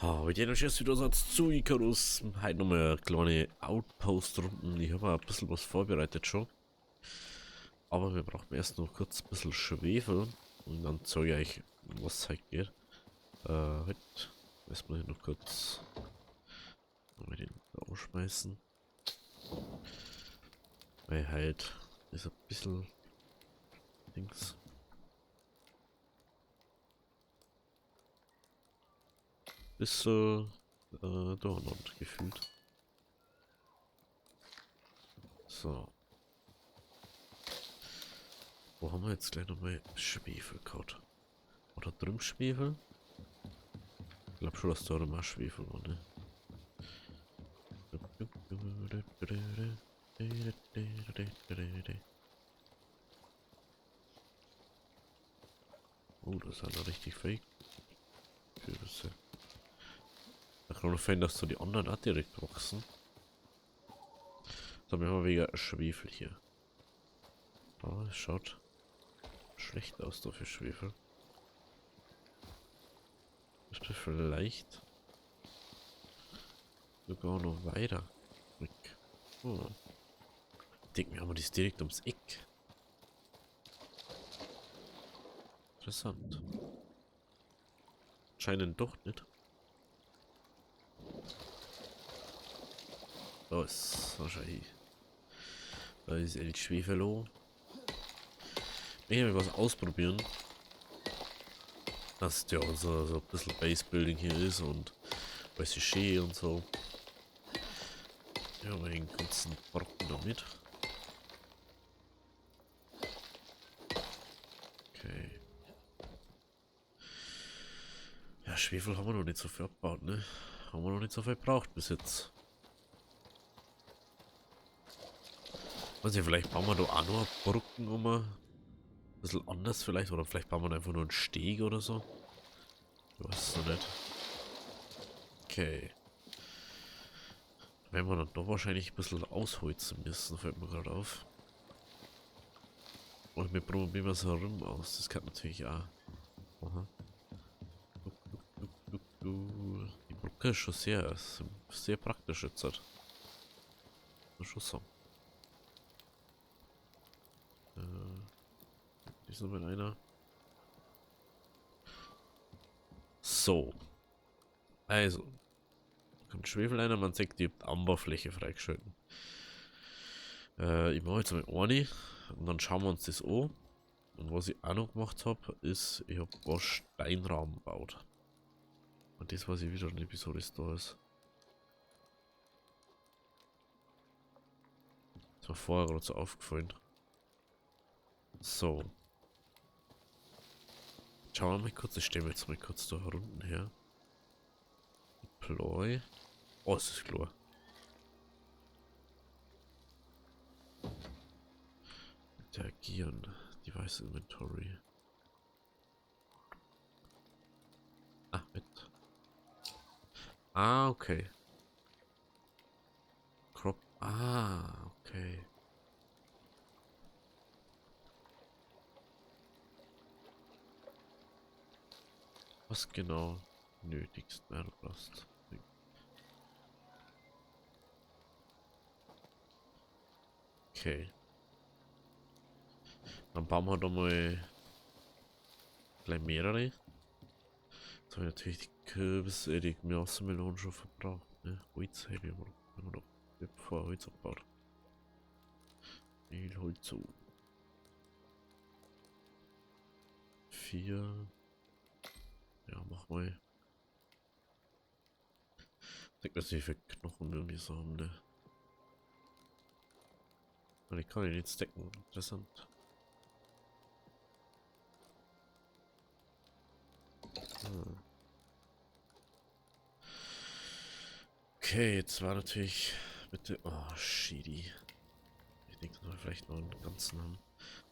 Heute noch erst wieder Satz zu Icarus. Heute nochmal eine kleine Outpost-Runden. Ich habe ein bisschen was vorbereitet schon. Aber wir brauchen erst noch kurz ein bisschen Schwefel. Und dann zeige ich euch, was es halt geht. Heute erstmal hier noch kurz mal den ausschmeißen. Weil halt ist ein bisschen Dings. Ist so durcheinander gefühlt. So. Wo haben wir jetzt gleich nochmal Schwefel gehabt? Oder drüben Schwefel? Ich glaube schon, dass da mal Schwefel war, ne? Oh, das ist einer richtig fake. Kürbisse. Da kann man fein, dass so die anderen auch direkt wachsen. So, wir haben wegen Schwefel hier. Oh, es schaut schlecht aus da für Schwefel. Ist das vielleicht sogar noch weiter weg? Oh. Ich denke mir, aber die ist direkt ums Eck. Interessant. Scheinen doch nicht. Da ist wahrscheinlich. Da ist El Schwefelo. Ich will was ausprobieren. Dass ja so ein bisschen Base-Building hier ist und weiß ich schön und so. Ja, den ganzen Brocken damit. Okay. Ja, Schwefel haben wir noch nicht so viel abgebaut, ne? Haben wir noch nicht so viel gebraucht bis jetzt. Weiß nicht, vielleicht bauen wir da auch noch Brücken um. Ein bisschen anders vielleicht. Oder vielleicht bauen wir einfach nur einen Steg oder so. Ich weiß es noch nicht. Okay. Werden wir dann doch wahrscheinlich ein bisschen ausholzen müssen, fällt mir gerade auf. Und wir probieren mal so rum aus. Das kann natürlich auch. Aha. Die Brücke ist schon sehr praktisch jetzt. Halt. Muss schon sagen. Ist noch mal einer. So. Also. Kommt Schwefeleiner, man sagt die Anbaufläche freigeschalten. Ich mache jetzt mal eine und dann schauen wir uns das an. Und was ich auch noch gemacht habe, ist, ich habe ein paar Steinrahmen gebaut. Und das weiß ich wieder nicht, wieso das da ist. Das war vorher gerade so aufgefallen. So. Schauen wir mal kurz, ich stelle mir jetzt mal kurz da unten her. Deploy. Oh, es ist klar. Interagieren. Device Inventory. Ah, mit. Ah, okay. Crop. Ah, okay. Was genau nötigst Nerblast? Okay. Dann bauen wir da mal gleich mehrere. Jetzt habe ich natürlich die Kürbis, die Melonen schon verbraucht. Ne? Holz habe ich aber immer noch vorher Holz abgebaut. Viel Holz zu. 4. Ja, mach mal. Ich denke, dass wir für Knochen irgendwie so haben, ne? Und ich kann ihn nicht stacken. Interessant. Hm. Okay, jetzt war natürlich bitte. Oh, shitty. Ich denke, dass wir vielleicht noch einen ganzen haben.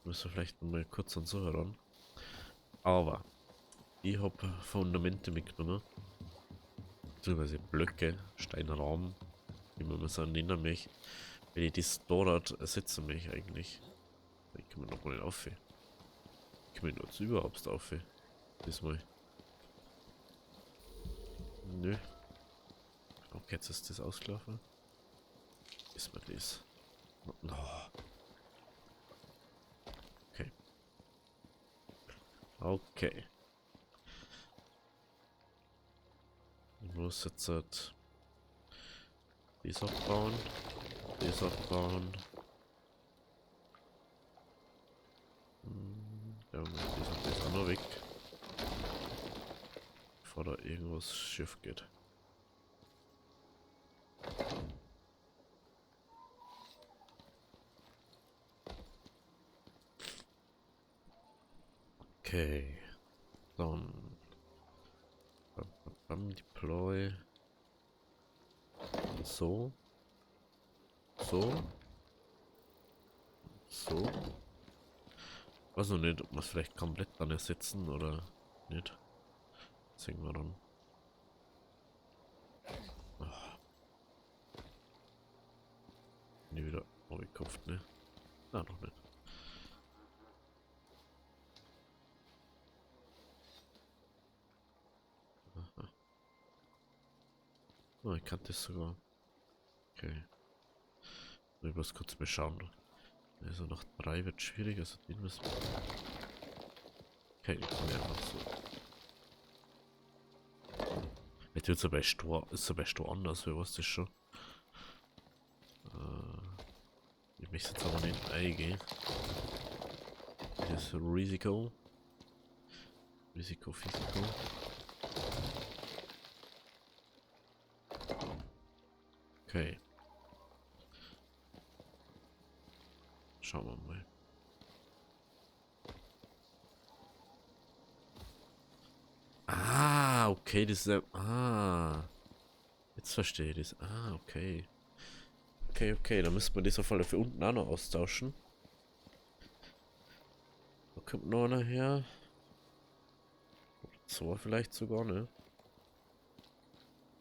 Müssen wir vielleicht noch mal kurz an so heran. Aber ich habe Fundamente mitgenommen. Beziehungsweise Blöcke, Steinrahmen, wie man es nennen möchte. Wenn ich das dort setzen möchte eigentlich. Ich kann mir noch mal nicht auf. Ich kann mir jetzt überhaupt auf. Diesmal. Nö. Okay, jetzt ist das ausgelaufen. Ist mir das. Oh. Okay. Okay. Ich muss jetzt halt dies aufbauen. Dies aufbauen. Ja, das auch noch weg. Bevor da irgendwas schief geht. Okay. Dann. Deploy. So. So. So. Weiß noch nicht, ob wir es vielleicht komplett dann ersetzen oder nicht. Sehen wir dann. Nie wieder gekauft, ne? Na, noch nicht. Aha. Oh, ich kann das sogar. Okay. Ich muss kurz mal schauen. Also nach 3 wird schwierig, also den müssen wir. Okay, ich kann ja einfach so. Jetzt wird es bei Stor anders, wer weiß das schon. Ich möchte jetzt aber nicht eingehen. Das Risiko. Risiko, Risiko. Okay. Schauen wir mal. Ah, okay, das ist ja. Ah. Jetzt verstehe ich das. Ah, okay. Okay, okay, dann müssen wir das auf alle für unten auch noch austauschen. Da kommt noch einer her. So vielleicht sogar, ne?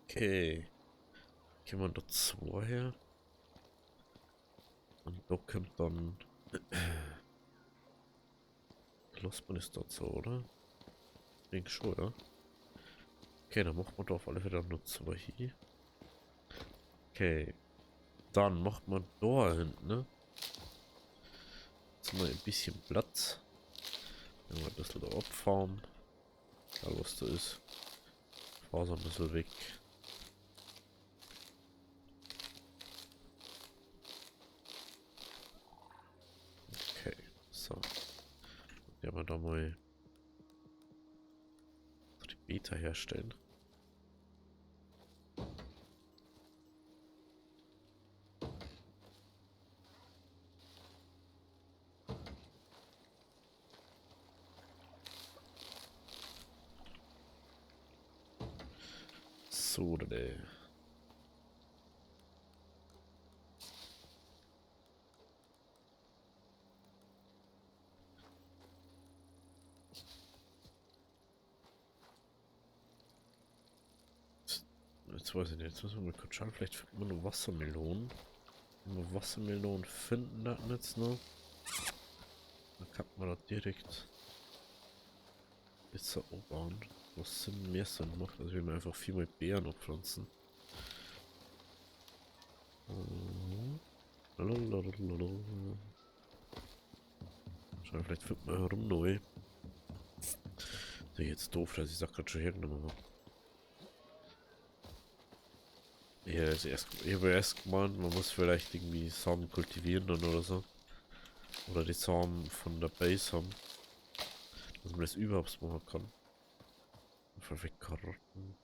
Okay. Gehen wir da 2 her. Und da kommt dann. Klossmann ist dort so, oder? Ich denke schon, oder? Okay, dann machen wir da auf alle Fälle nur 2 hier. Okay. Dann macht man da hinten, ne? Jetzt haben wir ein bisschen Platz. Wenn wir ein bisschen da abfahren. Egal was da ist. Fahr so ein bisschen weg. Okay, so. Ja, wir da mal die Beta herstellen. So, ne. Jetzt weiß ich nicht, jetzt müssen wir mal kurz schauen, vielleicht finden wir nur Wassermelonen. Wenn wir Wassermelonen finden, dann jetzt noch. Dann kann man das direkt jetzt erobern. Was Sinn mehr Sinn macht, also wir haben einfach 4 mal Beeren abpflanzen. Schau, vielleicht finden wir herum neu. Das ist jetzt doof, dass ich sag gerade schon hergenommen habe. Ja, ich habe erst gemeint, man muss vielleicht irgendwie Samen kultivieren dann oder so. Oder die Samen von der Base haben. Dass man das überhaupt machen kann. Perfekt Karotten.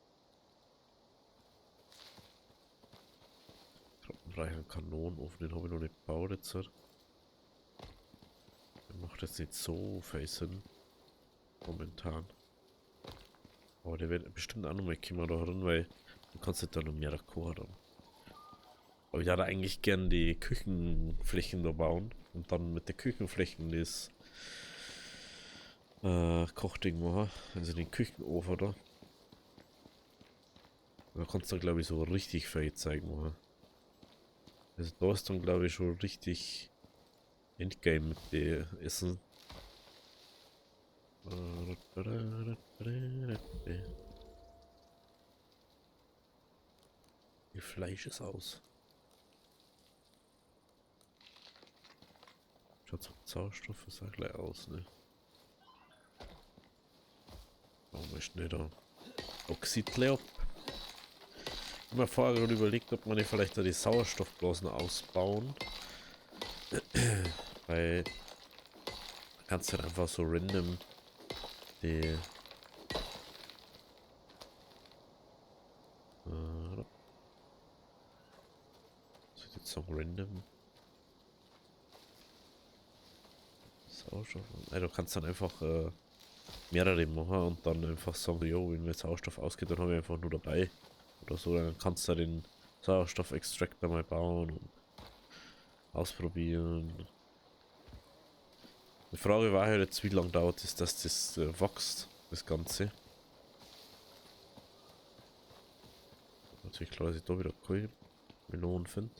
Karottenreichen Kanonenofen, den habe ich noch nicht gebaut jetzt. Der macht jetzt nicht so viel Sinn. Momentan. Aber der wird bestimmt auch noch mal kommen da drin, weil du kannst nicht da noch mehr kochen. Aber ich hätte eigentlich gern die Küchenflächen da bauen und dann mit den Küchenflächen das Kochding machen. Also den Küchenofen da. Da kannst du glaube ich so richtig viel zeigen machen. Also da ist dann glaube ich schon richtig Endgame mit dem Essen. Wie Fleisch ist aus. Schaut so Sauerstoff, ist ja gleich aus, ne? Warum ist nicht da? Oxidleop. Ich habe mir vorher gerade überlegt, ob man nicht vielleicht da die Sauerstoffblasen ausbauen. Weil du kannst halt einfach so random die was ist jetzt so random Sauerstoff. Du kannst dann einfach mehrere machen und dann einfach sagen, jo, wenn mir Sauerstoff ausgeht, dann habe ich einfach nur dabei. Oder so, dann kannst du den Sauerstoff-Extractor mal bauen und ausprobieren. Die Frage war halt jetzt, wie lange dauert es, dass das wächst, das Ganze. Natürlich klar, dass ich da wieder keine Melonen finde.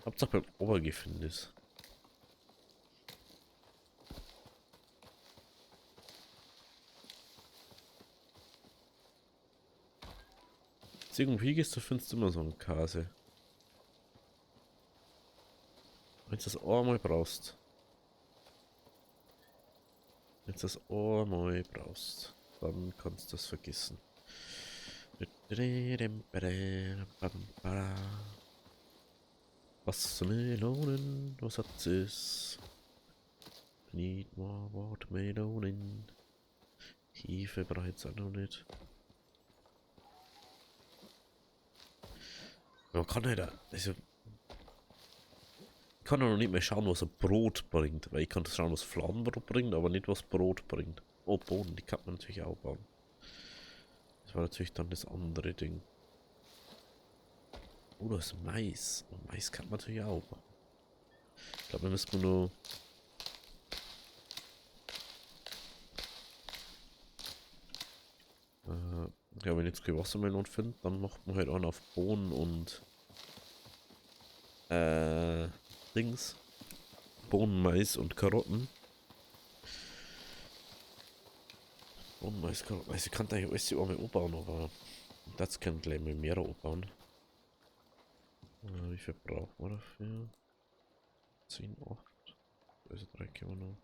Hauptsache beim Obergefinde ist. Irgendwie gehst du, findest du immer so einen Käse. Wenn du das einmal brauchst. Wenn du das einmal brauchst, dann kannst du das vergessen. Wassermelonen, was hat es? Need more watermelonen. Hefe bereits auch noch nicht. Man kann halt, also, ich kann ja noch nicht mehr schauen, was ein Brot bringt, weil ich kann das schauen, was Fladenbrot bringt, aber nicht, was Brot bringt. Oh, Bohnen, die kann man natürlich auch bauen. Das war natürlich dann das andere Ding. Oh, das ist Mais. Und Mais kann man natürlich auch bauen. Ich glaube, wir müssen nur... ja, wenn ich jetzt keine Wassermelone finde, dann macht man halt auch noch auf Bohnen und... Dings. Bohnen, Mais und Karotten. Bohnen, Mais, Karotten. Also ich kann da eigentlich alles die einmal umbauen, aber... Das kann gleich mal mehr umbauen. Wie viel brauchen wir dafür? 10, 8. Also 3 können wir noch.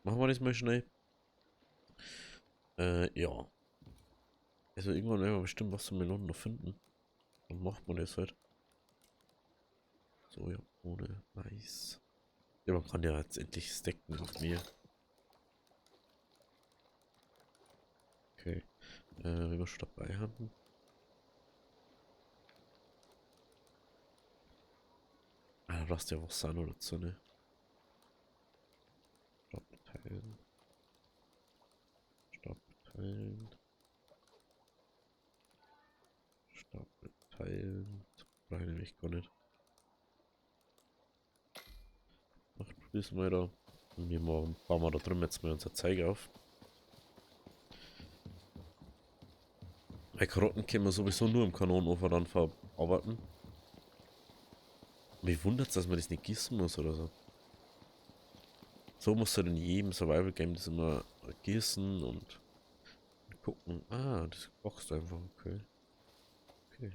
Machen wir das mal schnell. Ja. Also irgendwann werden wir bestimmt was zum Melonen noch finden. Dann macht man das halt. Soja, ohne Mais. Ja, man kann ja jetzt endlich stacken auf mir. Okay. Wenn wir schon dabei haben. Ah, da brauchst du ja auch Sahne dazu, ne? Stapelteilen. Stapelteilen. Stapelteilen. Das brauche ich nämlich gar nicht. Ach, bis mal da. Und wir bauen wir da drüben jetzt mal unser Zeug auf. Bei Karotten können wir sowieso nur im Kanonenofen dann verarbeiten. Mich wundert es, dass man das nicht gießen muss oder so. So musst du in jedem Survival-Game das immer gießen und gucken. Ah, das boxt einfach, okay. Okay.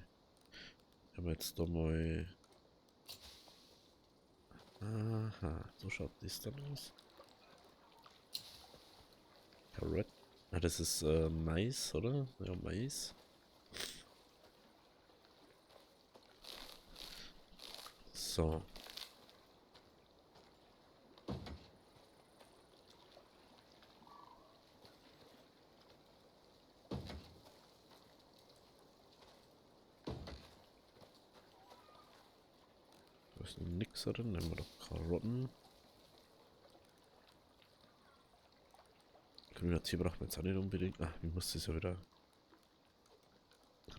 Haben wir jetzt da mal. Aha, so schaut das dann aus. Carrot. Ah, das ist Mais, oder? Ja, Mais. So. Da ist nix drin. Nehmen wir doch Karotten. Grüner Tee braucht man jetzt auch nicht unbedingt. Ah, ich muss das ja wieder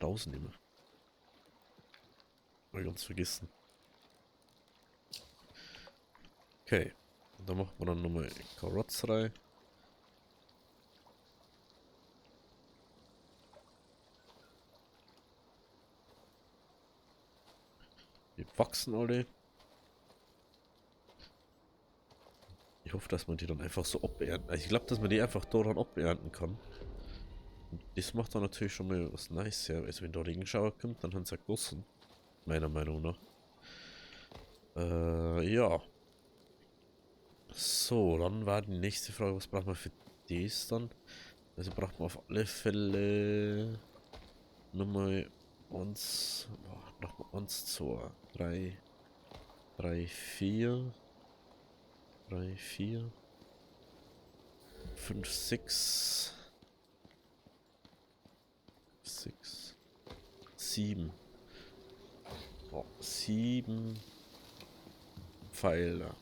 rausnehmen. Hab ich ganz vergessen. Okay. Und da machen wir dann nochmal Karotten rein. Die wachsen alle. Ich hoffe, dass man die dann einfach so abernten. Also ich glaube, dass man die einfach daran abernten kann. Und das macht dann natürlich schon mal was Nice, ja. Also wenn da Regenschauer kommt, dann haben sie ja gegossen. Meiner Meinung nach. Ja. So, dann war die nächste Frage, was braucht man für das dann? Also braucht man auf alle Fälle nochmal uns, nochmal uns 2, 3, 3, 4, 3, 4, 5, 6, 6, 7. Oh, 7 Pfeile.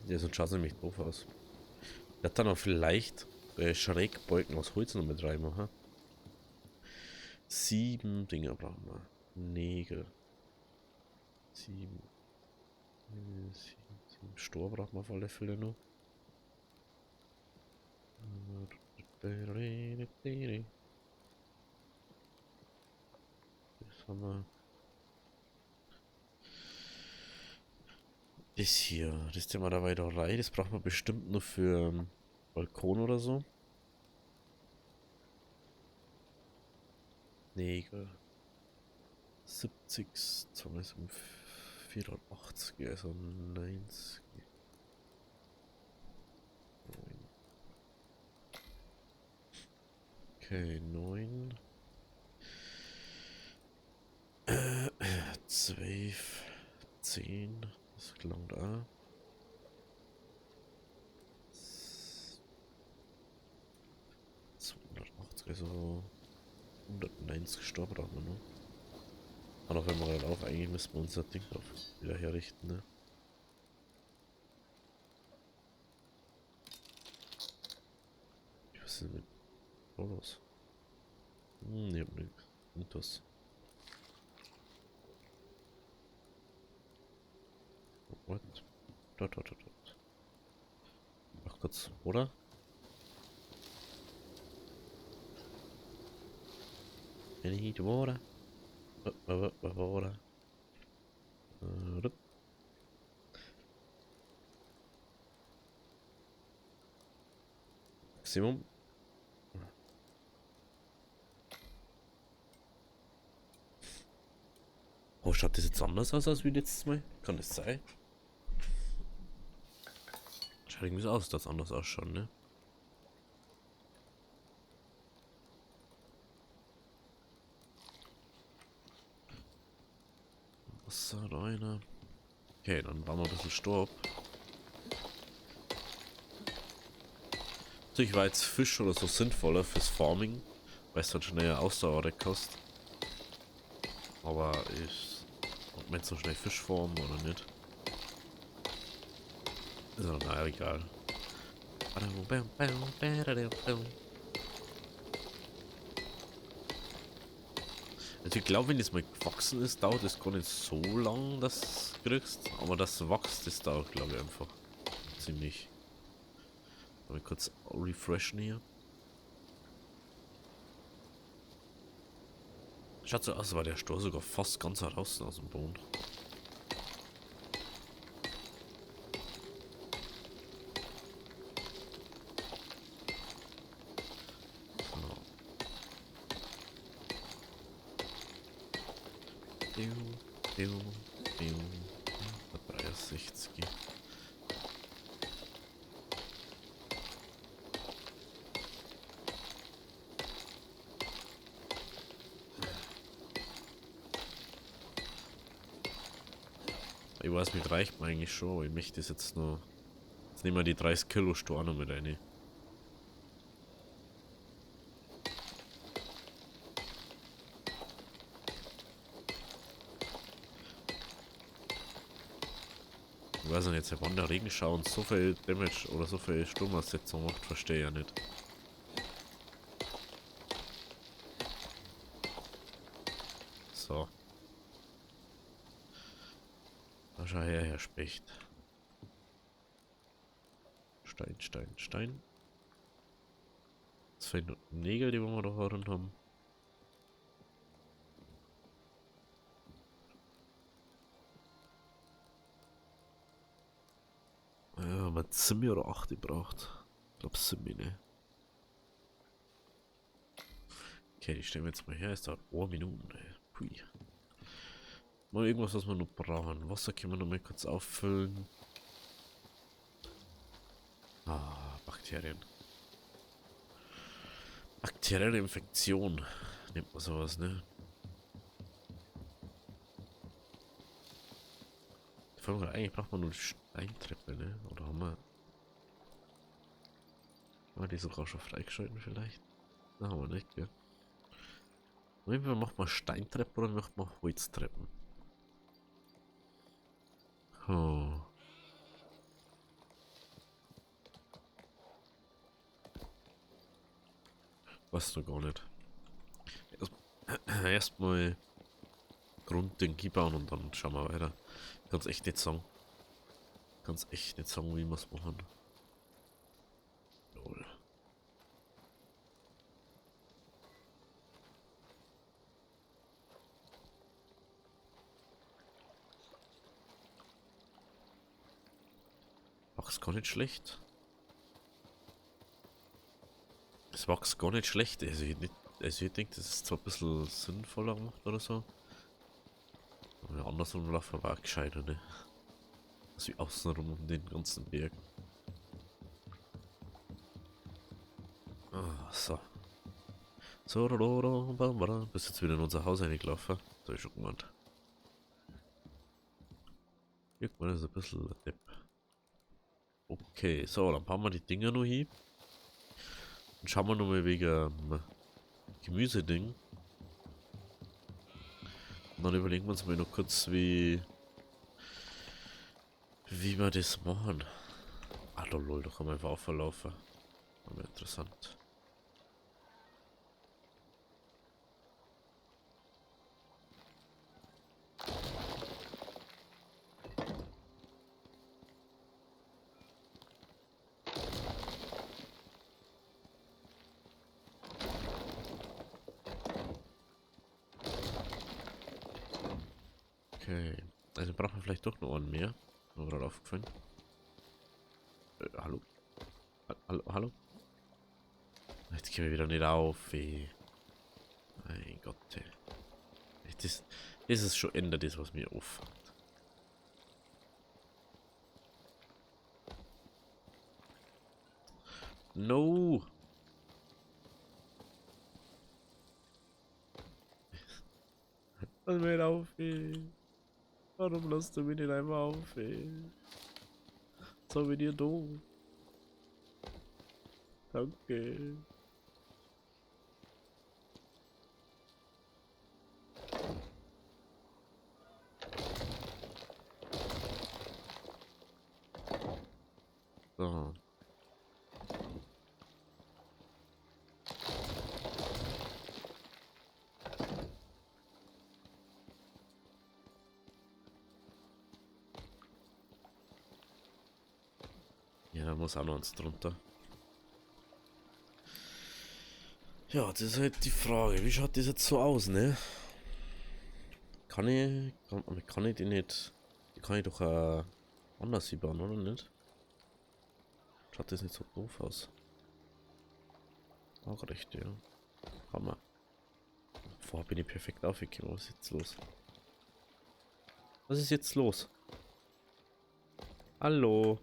Ja, sonst schaut es nämlich doof aus. Ich werde dann auch vielleicht Schrägbalken aus Holz noch mit reinmachen. 7 Dinger brauchen wir. Nägel. 7. 7 Stor brauchen wir auf alle Fälle noch. Das haben wir. Das hier, das Thema da weiter rein, das braucht man bestimmt nur für Balkon oder so. Nägel. 70, 84, also 90. 9. Okay, 9. 12. 10. Das klingt auch. 280, also 190 Stab brauchen wir noch. Aber wenn wir halt auch, eigentlich müssen wir unser Ding drauf wieder herrichten, ne? Was ist denn mit los? Ich hab nix. Und das. What? Dort. Ach kurz, oder? I need water. Water. Rup. Maximum. Oh, schaut das jetzt anders aus als wie letztes Mal? Kann das sein? Schaut irgendwie so aus, dass anders ausschaut, ne? Was da einer? Okay, dann bauen wir ein bisschen Staub. Natürlich war jetzt Fisch oder so sinnvoller fürs Farming, weil es dann schnell Ausdauer kostet. Aber ich, ob man jetzt so schnell Fisch formen oder nicht, ist ja naja egal. Also ich glaube, wenn das mal gewachsen ist, dauert es gar nicht so lang, dass du kriegst. Aber das wächst, das dauert, glaube ich, einfach ziemlich. Mal kurz refreshen hier. Schaut so aus, als war der Stor sogar fast ganz heraus aus dem Boden. So. Biu, biu, biu. 63. Ich weiß, mit reicht mir eigentlich schon, aber ich möchte das jetzt nur. Jetzt nehmen wir die 30 Kilo Stor noch mit rein. Ich weiß nicht, jetzt wann der Regenschau und so viel Damage oder so viel Sturmaussetzung macht, verstehe ich ja nicht. So. Da schau her, Herr Specht. Stein. Zwei Nägel, die wir da drin haben. wir 7 oder 8 gebraucht. Ich glaube 7, ne? Okay, die stellen wir jetzt mal her. Es dauert 1 Minute. Pui. Mal irgendwas, was wir noch brauchen. Wasser können wir noch mal kurz auffüllen. Ah, Bakterien. Bakterielle Infektion. Nennt man sowas, ne? Eigentlich braucht man nur die Steintreppe, ne? Oder haben wir die sogar schon freigeschalten vielleicht? Na, haben wir nicht, gell? Entweder macht man Steintreppen oder macht man Holztreppen. Oh. Weißt du gar nicht. Erstmal Grundding bauen und dann schauen wir weiter. Kann's echt nicht sagen. Kann's echt nicht sagen, wie wir es machen. Lol. Wachs gar nicht schlecht. Es wächst gar nicht schlecht. Also ich denke, das ist zwar ein bisschen sinnvoller gemacht oder so. Aber andersrum laufen war auch gescheiter, ne? Also wie außenrum um den ganzen Berg. Ah, so. So, bist jetzt wieder in unser Haus reingelaufen. Da hab ich schon gemeint. Guck mal, das ist ein bisschen ein Depp. Okay, so, dann packen wir die Dinger noch hin. Dann schauen wir nochmal wegen Gemüseding. Und dann überlegen wir uns mal noch kurz, wie wir das machen. Ah, lol, da kann man einfach auflaufen. Aber interessant. Okay. Also brauchen wir vielleicht doch noch einen mehr. Mir gerade aufgefallen. Hallo? Hallo? Jetzt gehen wir wieder nicht auf, ey. Mein Gott, ey. Das ist schon Ende, das was mir auffällt. No! Lass mich auf, ey. Warum lässt du mich nicht einfach auf, ey? So wie dir doof. Danke. So. Ja, da muss auch noch eins drunter. Ja, das ist halt die Frage. Wie schaut das jetzt so aus, ne? Kann ich die nicht. Die kann ich doch anders hier bauen, oder nicht? Schaut das nicht so doof aus? Auch recht, ja. Hammer. Vorher bin ich perfekt aufgekommen. Was ist jetzt los? Was ist jetzt los? Hallo?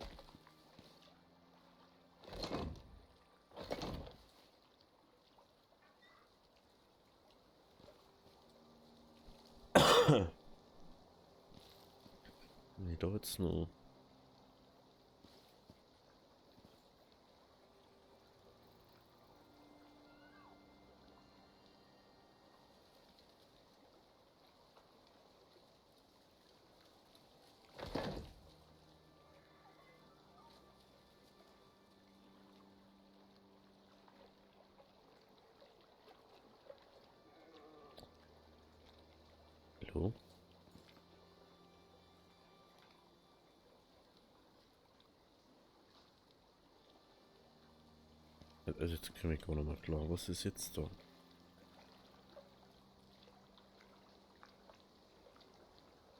Nee, doch jetzt nur. Hallo? Also jetzt komme ich gar nicht mehr klar. Was ist jetzt da?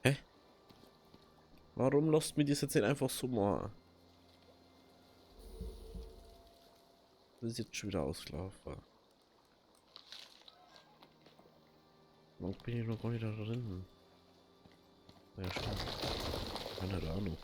Hä? Warum lasst mir das jetzt nicht einfach so machen? Das ist jetzt schon wieder ausgelaufen. Warum bin ich noch gar nicht da drin? Ja, stimmt. Keine Ahnung.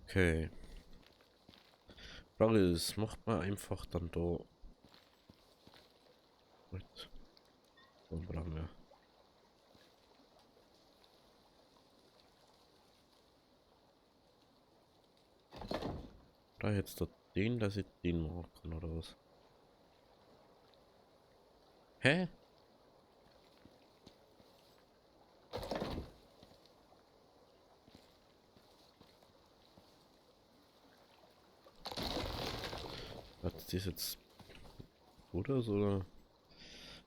Okay. Frage ist, macht man einfach dann da mit. Und brauchen wir. Da jetzt da den, dass ich den machen kann, oder was? Hä? Hat das jetzt gut aus, oder?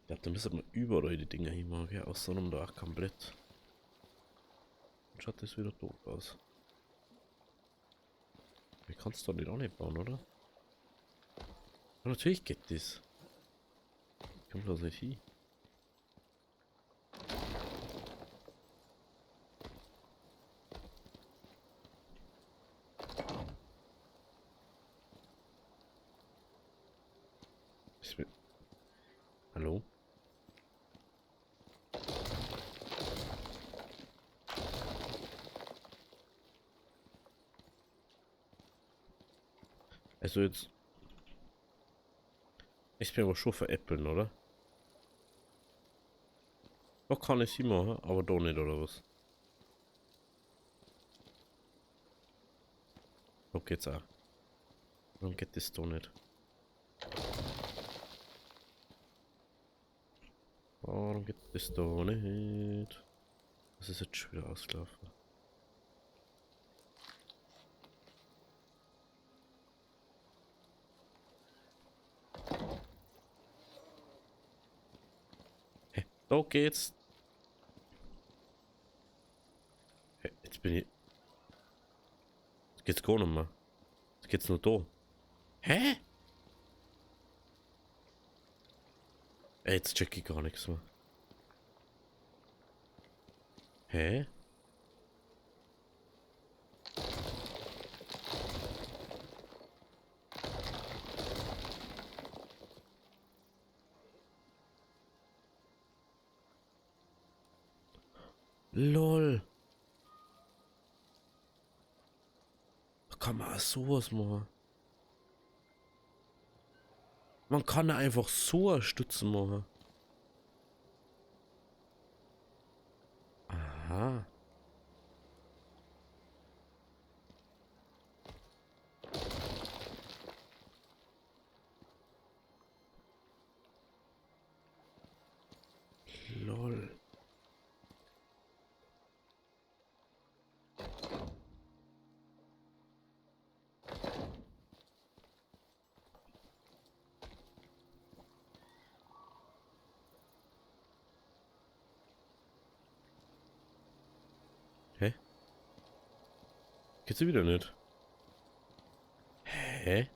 Ja, dann müssen wir überall die Dinger hinmachen, ja, aus so einem Dach komplett. Dann schaut das wieder doof aus. Ich kann es doch nicht auch nicht bauen, oder? Ja, natürlich geht das. Kommt das nicht hin. Hallo? Also jetzt. Ich bin aber schon veräppeln, oder? Doch kann ich sie machen, aber doch nicht, oder was? So geht's auch. Warum geht das doch nicht? Warum geht das doch nicht? Das ist jetzt schon wieder ausgelaufen. Hä? Da geht's. Hä? Jetzt bin ich. Jetzt geht's gar nicht mehr. Jetzt geht's nur da. Hä? Ey, jetzt check ich gar nichts mehr. Hä? LOL. Da kann man auch sowas machen. Man kann einfach so Stützen machen. Aha. LOL. Hä? Geht's wieder nicht? Hä?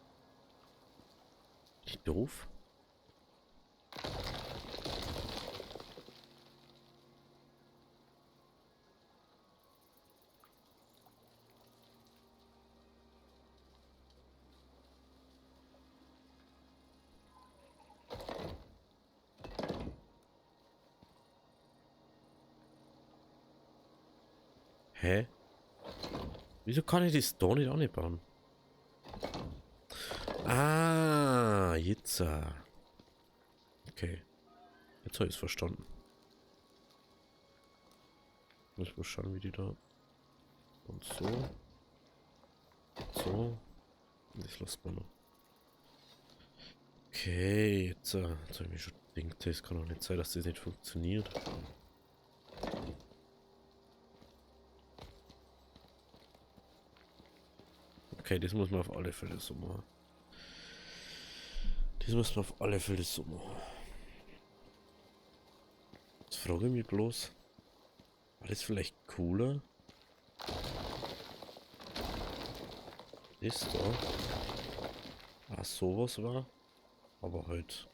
Die doof? Hä? Wieso kann ich das da nicht anbauen? Ah, jetzt. Okay. Jetzt habe ich es verstanden. Muss mal schauen, wie die da. Und so. So. Das lässt man noch. Okay, jetzt habe ich mir schon gedacht, es kann auch nicht sein, dass das nicht funktioniert. Okay, das muss man auf alle Fälle so machen. Das muss man auf alle Fälle so machen. Jetzt frage ich mich bloß, war das vielleicht cooler? Das da? sowas war. Aber halt.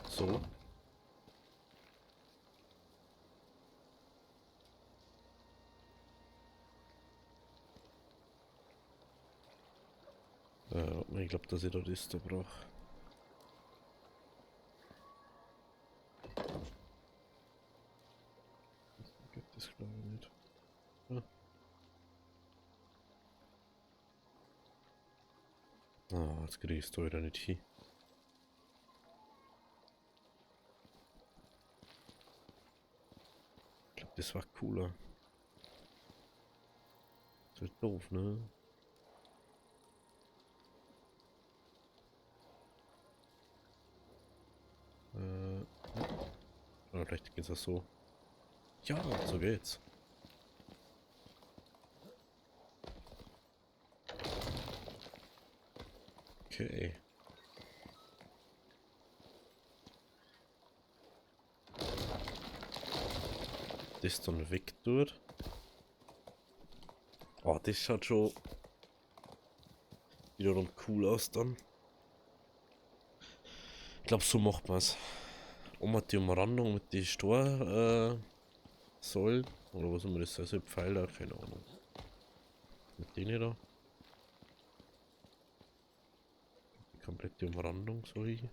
So. Ich glaube, dass ich da das da brauche. Gibt das glaube ich nicht. Ah, jetzt kriegst du wieder nicht hin. Ich glaube, das war cooler. Das ist doof, ne? Oder vielleicht geht's auch so. Ja, so geht's. Okay. Das dann weg tut. Oh, das schaut schon wiederum cool aus dann. Ich glaube, so macht man es. Die Umrandung mit den Stor Säulen. Oder was immer das sei, so Pfeiler, keine Ahnung. Mit denen da. Die komplette Umrandung soll ich.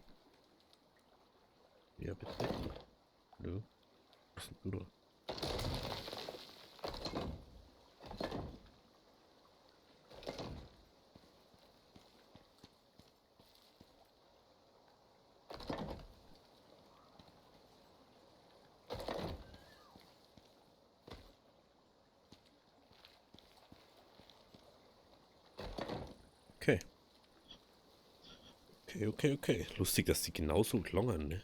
Ja, bitte. Nö. Was ist denn du da? Okay. Okay. Lustig, dass die genauso langen, ne?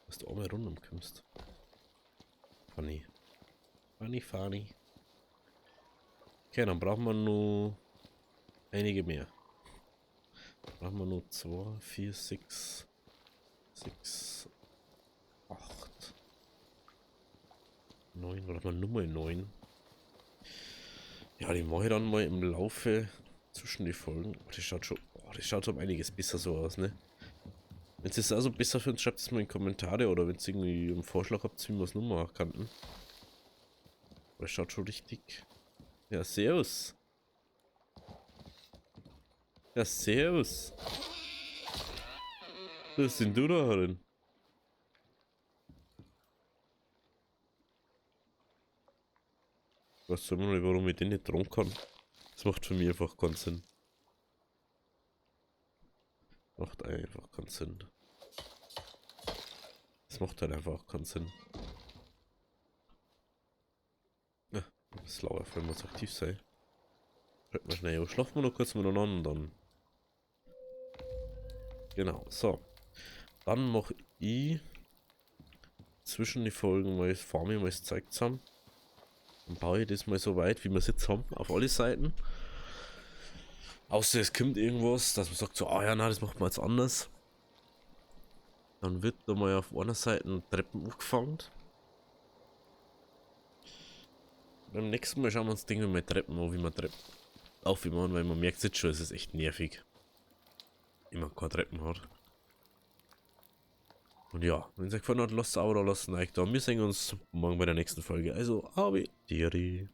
Dass du einmal rundum kommst. Funny. Funny. Okay, dann brauchen wir nur einige mehr. Brauchen wir nur 2, 4, 6, 8, 9. Oder mal Nummer 9. Ja, die mache ich dann mal im Laufe zwischen die Folgen. Oh, das schaut um einiges besser so aus, ne? Wenn es das also besser findet, schreibt es mal in die Kommentare oder wenn es irgendwie einen Vorschlag habt, wie wir es Nummer kannten. Aber es schaut schon richtig. Ja, servus. Ja, servus. Was sind du da drin? Ich weiß immer noch nicht, warum ich den nicht dran kann. Das macht für mich einfach keinen Sinn. Macht einfach keinen Sinn. Das macht halt einfach keinen Sinn. Ja, das Lauerfall muss aktiv sein. Schreibt mal schnell, schlafen wir noch kurz miteinander dann. Genau, so. Dann mache ich zwischen die Folgen mal Farm mal das Zeug zusammen. Dann baue ich das mal so weit, wie wir es jetzt haben, auf alle Seiten. Außer es kommt irgendwas, dass man sagt so, ah ja, nein, das machen wir jetzt anders. Dann wird da mal auf einer Seite Treppen aufgefangen. Beim nächsten Mal schauen wir uns Dinge mal Treppen an, wie man Treppen aufmachen, weil man merkt jetzt schon, es ist echt nervig. Wenn man keine Treppen hat. Und ja, wenn es euch gefallen hat, lasst ein Abo da, lasst ein Like da. Wir sehen uns morgen bei der nächsten Folge. Also, Abi, Diri.